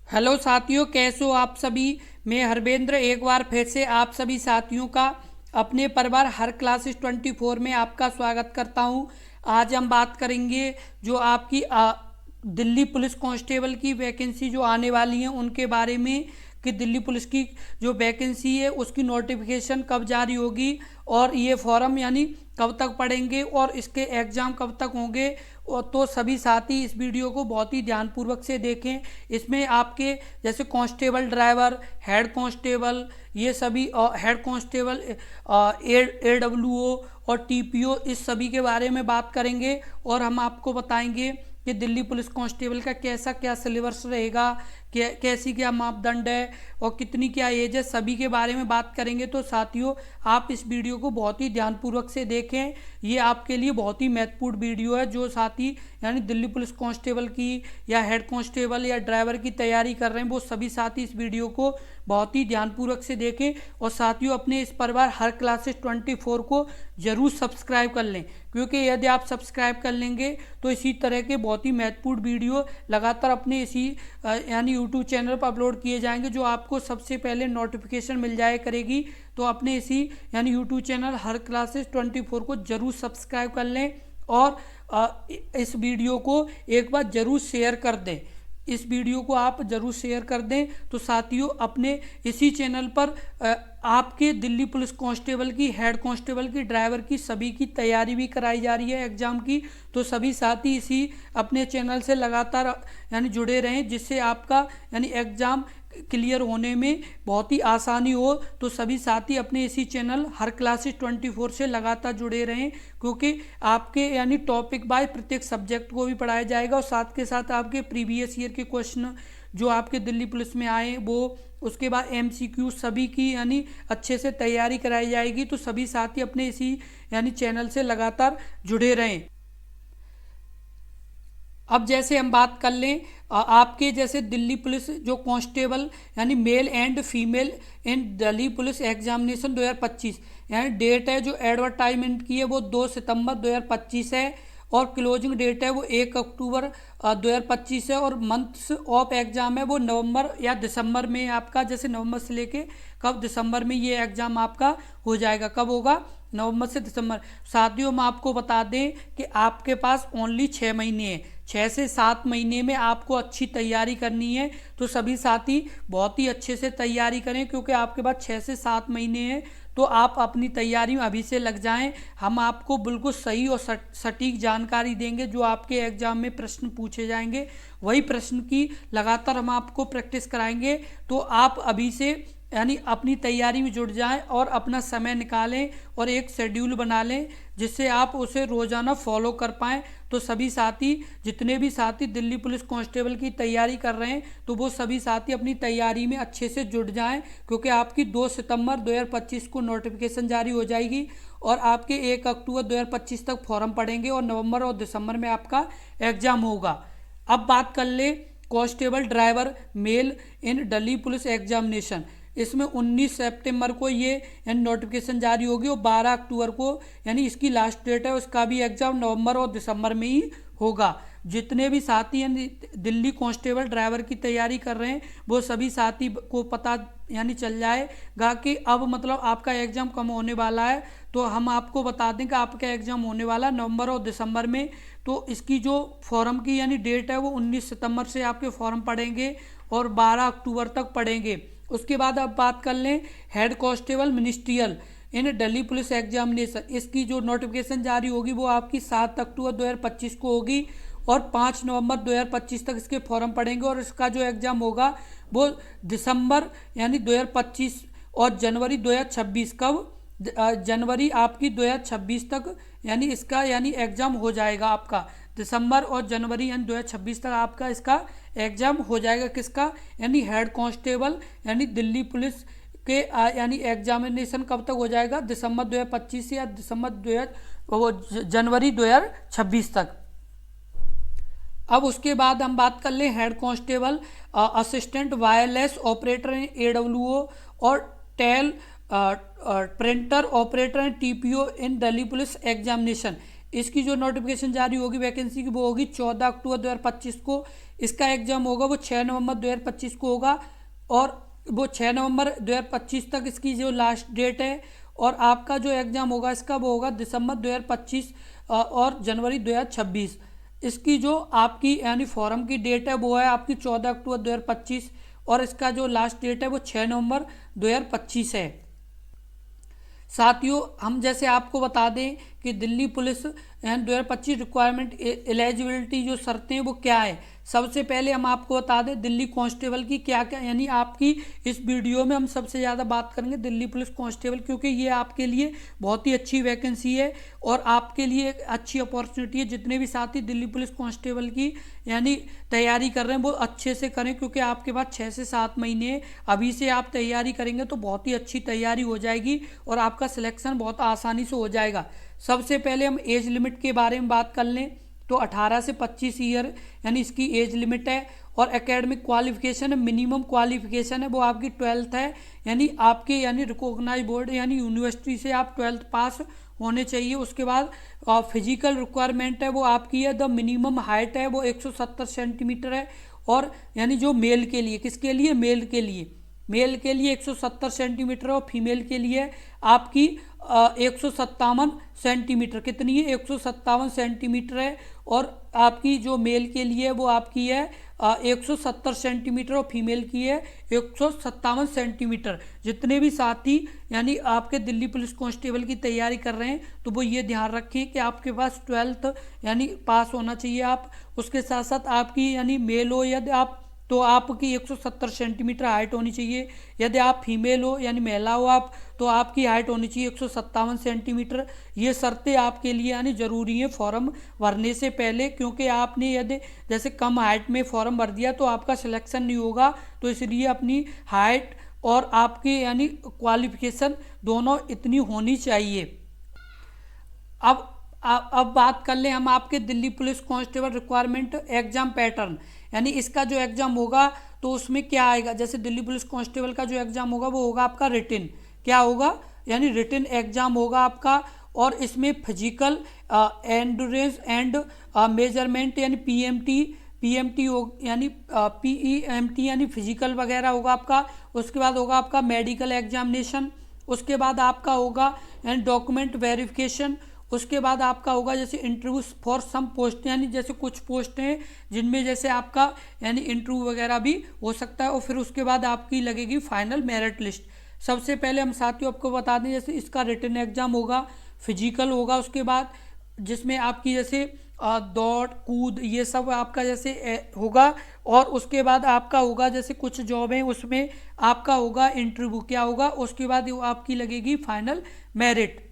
Hello साथियों, कैसे हो आप सभी। मैं हरवेंद्र एक बार फिर से आप सभी साथियों का अपने परिवार हर क्लासेस 24 में आपका स्वागत करता हूं। आज हम बात करेंगे जो आपकी दिल्ली पुलिस कांस्टेबल की वैकेंसी जो आने वाली हैं उनके बारे में, कि दिल्ली पुलिस की जो वैकेंसी है उसकी नोटिफिकेशन कब जारी होगी और ये फॉर्म यानी कब तक पढ़ेंगे और इसके एग्ज़ाम कब तक होंगे। और तो सभी साथी इस वीडियो को बहुत ही ध्यानपूर्वक से देखें। इसमें आपके जैसे कांस्टेबल ड्राइवर, हेड कांस्टेबल, ये सभी हेड कांस्टेबल, AWO और TPO, इस सभी के बारे में बात करेंगे। और हम आपको बताएंगे कि दिल्ली पुलिस कांस्टेबल का कैसा क्या सिलेबस रहेगा, कैसी क्या मापदंड है और कितनी क्या एज है, सभी के बारे में बात करेंगे। तो साथियों, आप इस वीडियो को बहुत ही ध्यानपूर्वक से देखें। ये आपके लिए बहुत ही महत्वपूर्ण वीडियो है। जो साथी यानी दिल्ली पुलिस कांस्टेबल की या हेड कांस्टेबल या ड्राइवर की तैयारी कर रहे हैं, वो सभी साथी इस वीडियो को बहुत ही ध्यानपूर्वक से देखें। और साथियों, अपने इस परिवार हर क्लासेस 24 को जरूर सब्सक्राइब कर लें, क्योंकि यदि आप सब्सक्राइब कर लेंगे तो इसी तरह के बहुत ही महत्वपूर्ण वीडियो लगातार अपने इसी यानी यूट्यूब चैनल पर अपलोड किए जाएंगे, जो आपको सबसे पहले नोटिफिकेशन मिल जाया करेगी। तो अपने इसी यानी यूट्यूब चैनल हर क्लासेस 24 को जरूर सब्सक्राइब कर लें और इस वीडियो को एक बार जरूर शेयर कर दें। इस वीडियो को आप जरूर शेयर कर दें। तो साथियों, अपने इसी चैनल पर आपके दिल्ली पुलिस कांस्टेबल की, हेड कांस्टेबल की, ड्राइवर की, सभी की तैयारी भी कराई जा रही है एग्ज़ाम की। तो सभी साथी इसी अपने चैनल से लगातार यानी जुड़े रहें, जिससे आपका यानी एग्ज़ाम क्लियर होने में बहुत ही आसानी हो। तो सभी साथी अपने इसी चैनल हर क्लासेस 24 से लगातार जुड़े रहें, क्योंकि आपके यानी टॉपिक बाय प्रत्येक सब्जेक्ट को भी पढ़ाया जाएगा और साथ के साथ आपके प्रीवियस ईयर के क्वेश्चन जो आपके दिल्ली पुलिस में आए वो, उसके बाद MCQ सभी की यानी अच्छे से तैयारी कराई जाएगी। तो सभी साथी अपने इसी यानी चैनल से लगातार जुड़े रहें। अब जैसे हम बात कर लें आपके जैसे दिल्ली पुलिस जो कांस्टेबल यानी male and female in Delhi police examination 2025, यानी डेट है जो एडवर्टाइजमेंट की है वो 2 सितंबर 2025 है और क्लोजिंग डेट है वो 1 अक्टूबर 2025 है। और मंथ्स ऑफ एग्ज़ाम है वो नवंबर या दिसंबर में आपका, जैसे नवंबर से लेके कब दिसंबर में ये एग्ज़ाम आपका हो जाएगा। कब होगा? नवंबर से दिसंबर। साथियों, हम आपको बता दें कि आपके पास ओनली 6 महीने हैं। 6 से 7 महीने में आपको अच्छी तैयारी करनी है। तो सभी साथी बहुत ही अच्छे से तैयारी करें, क्योंकि आपके पास 6 से 7 महीने हैं। तो आप अपनी तैयारी में अभी से लग जाएं। हम आपको बिल्कुल सही और सटीक जानकारी देंगे। जो आपके एग्जाम में प्रश्न पूछे जाएंगे वही प्रश्न की लगातार हम आपको प्रैक्टिस कराएंगे। तो आप अभी से यानी अपनी तैयारी में जुट जाएं और अपना समय निकालें और एक शेड्यूल बना लें, जिससे आप उसे रोज़ाना फॉलो कर पाएँ। तो सभी साथी, जितने भी साथी दिल्ली पुलिस कांस्टेबल की तैयारी कर रहे हैं, तो वो सभी साथी अपनी तैयारी में अच्छे से जुट जाएं, क्योंकि आपकी 2 सितंबर 2025 को नोटिफिकेशन जारी हो जाएगी और आपके 1 अक्टूबर 2025 तक फॉर्म पड़ेंगे और नवंबर और दिसंबर में आपका एग्ज़ाम होगा। अब बात कर ले कांस्टेबल ड्राइवर मेल इन दिल्ली पुलिस एग्जामिनेशन। इसमें 19 सितंबर को ये यानी नोटिफिकेशन जारी होगी और 12 अक्टूबर को यानी इसकी लास्ट डेट है। उसका भी एग्ज़ाम नवंबर और दिसंबर में ही होगा। जितने भी साथी यानी दिल्ली कांस्टेबल ड्राइवर की तैयारी कर रहे हैं, वो सभी साथी को पता यानी चल जाएगा कि अब मतलब आपका एग्ज़ाम कम होने वाला है। तो हम आपको बता दें कि आपका एग्ज़ाम होने वाला है नवंबर और दिसंबर में। तो इसकी जो फॉर्म की यानी डेट है वो 19 सितंबर से आपके फॉर्म पड़ेंगे और 12 अक्टूबर तक पड़ेंगे। उसके बाद अब बात कर लें हेड कांस्टेबल मिनिस्ट्रियल इन दिल्ली पुलिस एग्जामिनेशन। इसकी जो नोटिफिकेशन जारी होगी वो आपकी 7 अक्टूबर 2025 को होगी और 5 नवंबर 2025 तक इसके फॉर्म पड़ेंगे और इसका जो एग्ज़ाम होगा वो दिसंबर यानी 2025 और जनवरी 2026, कब? जनवरी आपकी 2026 तक यानी इसका यानी एग्ज़ाम हो जाएगा आपका। दिसंबर और जनवरी यानी 2026 तक आपका इसका एग्ज़ाम हो जाएगा। किसका? यानी हेड कांस्टेबल यानी दिल्ली पुलिस के यानी एग्जामिनेशन कब तक हो जाएगा? दिसंबर 2025 से या जनवरी 2026 तक। अब उसके बाद हम बात कर लें head constable assistant wireless operator AWO और teleprinter operator and TPO in Delhi police examination. इसकी जो नोटिफिकेशन जारी होगी वैकेंसी की वो होगी 14 अक्टूबर 2025 को। इसका एग्ज़ाम होगा वो 6 नवंबर 2025 को होगा, और वो 6 नवंबर 2025 तक इसकी जो लास्ट डेट है। और आपका जो एग्ज़ाम होगा इसका वो होगा दिसंबर 2025 और जनवरी 2026। इसकी जो आपकी यानी फॉर्म की डेट है वो है आपकी 14 अक्टूबर 2025, और इसका जो लास्ट डेट है वो 6 नवंबर 2025 है। साथियों, हम जैसे आपको बता दें कि Delhi police and 2025 requirement eligibility जो शर्तें हैं वो क्या है। सबसे पहले हम आपको बता दें दिल्ली कांस्टेबल की क्या क्या, यानी आपकी इस वीडियो में हम सबसे ज़्यादा बात करेंगे दिल्ली पुलिस कांस्टेबल, क्योंकि ये आपके लिए बहुत ही अच्छी वैकेंसी है और आपके लिए एक अच्छी अपॉर्चुनिटी है। जितने भी साथी दिल्ली पुलिस कांस्टेबल की यानी तैयारी कर रहे हैं वो अच्छे से करें, क्योंकि आपके पास 6 से 7 महीने अभी से आप तैयारी करेंगे तो बहुत ही अच्छी तैयारी हो जाएगी और आपका सिलेक्शन बहुत आसानी से हो जाएगा। सबसे पहले हम एज लिमिट के बारे में बात कर लें तो 18 से 25 ईयर यानी इसकी एज लिमिट है। और एकेडमिक क्वालिफिकेशन है, मिनिमम क्वालिफिकेशन है वो आपकी 12th है, यानी आपके यानी रिकॉग्नाइज बोर्ड यानी यूनिवर्सिटी से आप 12th पास होने चाहिए। उसके बाद फिजिकल रिक्वायरमेंट है वो आपकी है, द मिनिमम हाइट है वो 170 सेंटीमीटर है। और यानी जो मेल के लिए, किसके लिए, मेल के लिए 170 सेंटीमीटर और फीमेल के लिए आपकी 157 सेंटीमीटर, कितनी है, 157 सेंटीमीटर है। और आपकी जो मेल के लिए वो आपकी है 170 सेंटीमीटर और फीमेल की है 157 सेंटीमीटर। जितने भी साथी यानी आपके दिल्ली पुलिस कांस्टेबल की तैयारी कर रहे हैं तो वो ये ध्यान रखें कि आपके पास 12th यानी पास होना चाहिए आप। उसके साथ साथ आपकी यानी मेल हो यदि आप तो आपकी 170 सेंटीमीटर हाइट होनी चाहिए। यदि आप फीमेल हो यानी महिला हो आप तो आपकी हाइट होनी चाहिए 157 सेंटीमीटर। ये शर्तें आपके लिए यानी ज़रूरी हैं फॉर्म भरने से पहले, क्योंकि आपने यदि जैसे कम हाइट में फॉर्म भर दिया तो आपका सिलेक्शन नहीं होगा। तो इसलिए अपनी हाइट और आपकी यानी क्वालिफिकेशन दोनों इतनी होनी चाहिए। अब बात कर लें हम आपके Delhi police constable requirement exam pattern, यानी इसका जो एग्जाम होगा तो उसमें क्या आएगा। जैसे दिल्ली पुलिस कांस्टेबल का जो एग्जाम होगा वो होगा आपका रिटन, क्या होगा, यानी रिटन एग्जाम होगा आपका। और इसमें फिजिकल एंड्योरेंस एंड मेजरमेंट यानी पीएमटी हो यानी पीईएमटी यानी फिजिकल वगैरह होगा आपका। उसके बाद होगा आपका मेडिकल एग्जामिनेशन। उसके बाद आपका होगा यानी डॉक्यूमेंट वेरिफिकेशन। उसके बाद आपका होगा जैसे इंटरव्यू फॉर सम पोस्ट, यानी जैसे कुछ पोस्ट हैं जिनमें जैसे आपका यानी इंटरव्यू वगैरह भी हो सकता है। और फिर उसके बाद आपकी लगेगी फाइनल मेरिट लिस्ट। सबसे पहले हम साथियों आपको बता दें जैसे इसका रिटन एग्जाम होगा, फिजिकल होगा, उसके बाद जिसमें आपकी जैसे दौड़ कूद ये सब आपका जैसे होगा। और उसके बाद आपका होगा जैसे कुछ जॉब है उसमें आपका होगा इंटरव्यू, क्या होगा, उसके बाद आपकी लगेगी फाइनल मेरिट।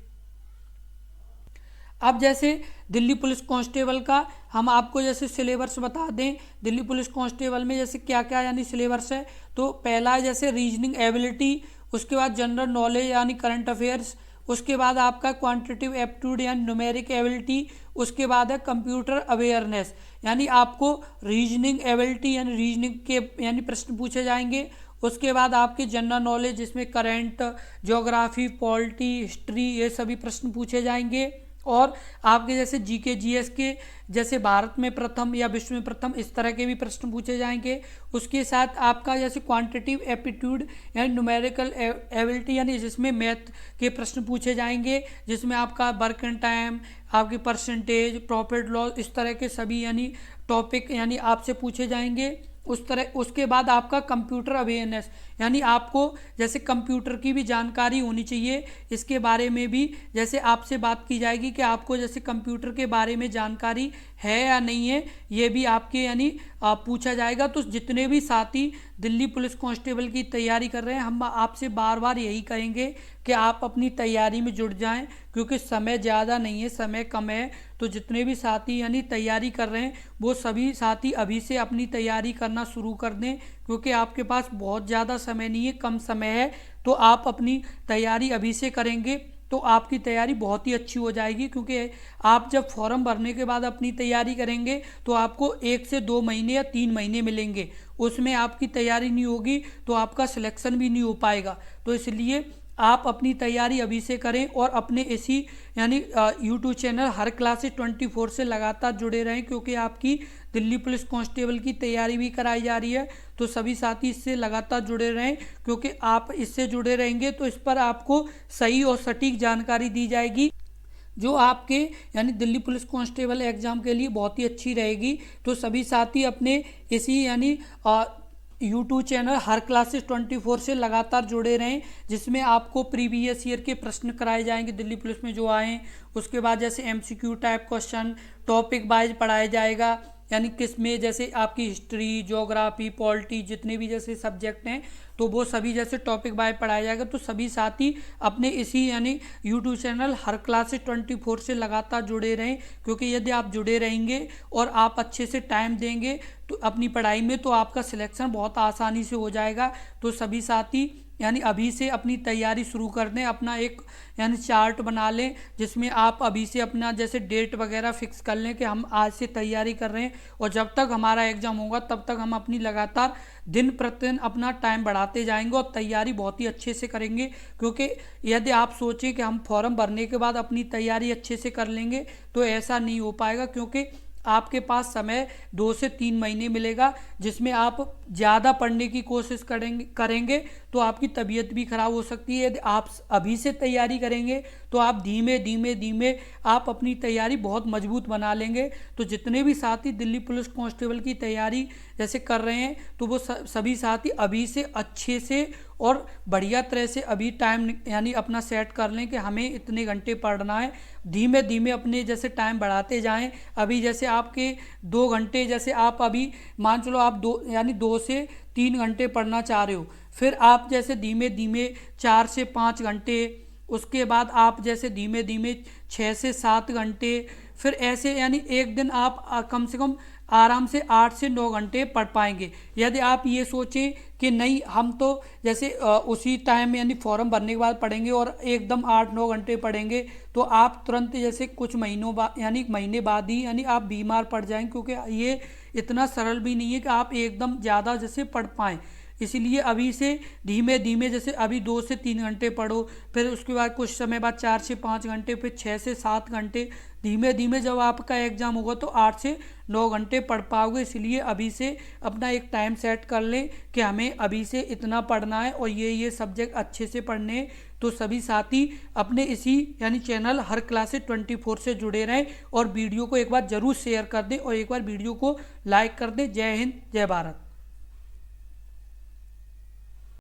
अब जैसे दिल्ली पुलिस कांस्टेबल का हम आपको जैसे सिलेबस बता दें, दिल्ली पुलिस कांस्टेबल में जैसे क्या क्या यानी सिलेबस है। तो पहला है जैसे रीजनिंग एबिलिटी, उसके बाद जनरल नॉलेज यानी करंट अफेयर्स, उसके बाद आपका क्वांटिटेटिव एप्टीट्यूड यानी न्यूमेरिक एबिलिटी, उसके बाद है कंप्यूटर अवेयरनेस यानी आपको रीजनिंग एबिलिटी यानी रीजनिंग के यानी प्रश्न पूछे जाएंगे। उसके बाद आपके जनरल नॉलेज जिसमें करंट, ज्योग्राफी, पॉलिटी, हिस्ट्री ये सभी प्रश्न पूछे जाएंगे। और आपके जैसे जीके जीएस के जैसे भारत में प्रथम या विश्व में प्रथम इस तरह के भी प्रश्न पूछे जाएंगे। उसके साथ आपका जैसे क्वांटिटेटिव एप्टीट्यूड यानी न्यूमेरिकल एबिलिटी यानी जिसमें मैथ के प्रश्न पूछे जाएंगे, जिसमें आपका वर्क एंड टाइम, आपकी परसेंटेज, प्रॉफिट लॉस इस तरह के सभी यानी टॉपिक यानी आपसे पूछे जाएंगे। उसके बाद आपका कंप्यूटर अवेयरनेस यानी आपको जैसे कंप्यूटर की भी जानकारी होनी चाहिए, इसके बारे में भी जैसे आपसे बात की जाएगी कि आपको जैसे कंप्यूटर के बारे में जानकारी है या नहीं है, ये भी आपके यानी पूछा जाएगा। तो जितने भी साथी दिल्ली पुलिस कांस्टेबल की तैयारी कर रहे हैं हम आपसे बार बार यही कहेंगे कि आप अपनी तैयारी में जुट जाएं, क्योंकि समय ज़्यादा नहीं है, समय कम है। तो जितने भी साथी यानी तैयारी कर रहे हैं वो सभी साथी अभी से अपनी तैयारी करना शुरू कर दें, क्योंकि आपके पास बहुत ज़्यादा समय नहीं है, कम समय है। तो आप अपनी तैयारी अभी से करेंगे तो आपकी तैयारी बहुत ही अच्छी हो जाएगी, क्योंकि आप जब फॉर्म भरने के बाद अपनी तैयारी करेंगे तो आपको 1 से 2 महीने या 3 महीने मिलेंगे, उसमें आपकी तैयारी नहीं होगी तो आपका सिलेक्शन भी नहीं हो पाएगा। तो इसलिए आप अपनी तैयारी अभी से करें और अपने इसी यानी यूट्यूब चैनल हर क्लासेस 24 से लगातार जुड़े रहें, क्योंकि आपकी दिल्ली पुलिस कांस्टेबल की तैयारी भी कराई जा रही है। तो सभी साथी इससे लगातार जुड़े रहें, क्योंकि आप इससे जुड़े रहेंगे तो इस पर आपको सही और सटीक जानकारी दी जाएगी, जो आपके यानी दिल्ली पुलिस कांस्टेबल एग्ज़ाम के लिए बहुत ही अच्छी रहेगी। तो सभी साथी अपने इसी यानी यूट्यूब चैनल हर क्लासेस 24 से लगातार जुड़े रहें, जिसमें आपको प्रीवियस ईयर के प्रश्न कराए जाएंगे दिल्ली पुलिस में जो आए। उसके बाद जैसे MCQ type question topic wise पढ़ाया जाएगा, यानी किस में जैसे आपकी हिस्ट्री, ज्योग्राफी, पॉलिटी, जितने भी जैसे सब्जेक्ट हैं तो वो सभी जैसे टॉपिक वाइज पढ़ाया जाएगा। तो सभी साथी अपने इसी यानी यूट्यूब चैनल हर क्लासेस 24 से लगातार जुड़े रहें, क्योंकि यदि आप जुड़े रहेंगे और आप अच्छे से टाइम देंगे तो अपनी पढ़ाई में, तो आपका सिलेक्शन बहुत आसानी से हो जाएगा। तो सभी साथी यानी अभी से अपनी तैयारी शुरू कर दें, अपना एक यानी चार्ट बना लें, जिसमें आप अभी से अपना जैसे डेट वगैरह फिक्स कर लें कि हम आज से तैयारी कर रहे हैं, और जब तक हमारा एग्ज़ाम होगा तब तक हम अपनी लगातार दिन प्रतिदिन अपना टाइम बढ़ाते जाएंगे और तैयारी बहुत ही अच्छे से करेंगे। क्योंकि यदि आप सोचें कि हम फॉर्म भरने के बाद अपनी तैयारी अच्छे से कर लेंगे तो ऐसा नहीं हो पाएगा, क्योंकि आपके पास समय 2 से 3 महीने मिलेगा, जिसमें आप ज़्यादा पढ़ने की कोशिश करेंगे तो आपकी तबीयत भी खराब हो सकती है। यदि आप अभी से तैयारी करेंगे तो आप धीमे धीमे आप अपनी तैयारी बहुत मजबूत बना लेंगे। तो जितने भी साथी दिल्ली पुलिस कांस्टेबल की तैयारी जैसे कर रहे हैं तो वो सभी साथी अभी से अच्छे से और बढ़िया तरह से अभी टाइम यानी अपना सेट कर लें कि हमें इतने घंटे पढ़ना है। धीमे धीमे अपने जैसे टाइम बढ़ाते जाएं। अभी जैसे आपके 2 घंटे जैसे आप अभी मान चलो आप 2 से 3 घंटे पढ़ना चाह रहे हो, फिर आप जैसे धीमे धीमे 4 से 5 घंटे, उसके बाद आप जैसे धीमे धीमे 6 से 7 घंटे, फिर ऐसे यानी एक दिन आप कम से कम आराम से 8 से 9 घंटे पढ़ पाएंगे। यदि आप ये सोचें कि नहीं हम तो जैसे उसी टाइम यानी फॉर्म भरने के बाद पढ़ेंगे और एकदम 8-9 घंटे पढ़ेंगे, तो आप तुरंत जैसे कुछ महीनों बाद यानी महीने बाद ही यानी आप बीमार पड़ जाएंगे, क्योंकि ये इतना सरल भी नहीं है कि आप एकदम ज़्यादा जैसे पढ़ पाएँ। इसलिए अभी से धीमे धीमे जैसे अभी 2 से 3 घंटे पढ़ो, फिर उसके बाद कुछ समय बाद 4 से 5 घंटे, फिर 6 से 7 घंटे, धीमे धीमे जब आपका एग्ज़ाम होगा तो 8 से 9 घंटे पढ़ पाओगे। इसलिए अभी से अपना एक टाइम सेट कर लें कि हमें अभी से इतना पढ़ना है और ये सब्जेक्ट अच्छे से पढ़ने हैं। तो सभी साथी अपने इसी यानी चैनल हर क्लासेस 24 से जुड़े रहें और वीडियो को एक बार ज़रूर शेयर कर दें और एक बार वीडियो को लाइक कर दें। जय हिंद, जय भारत।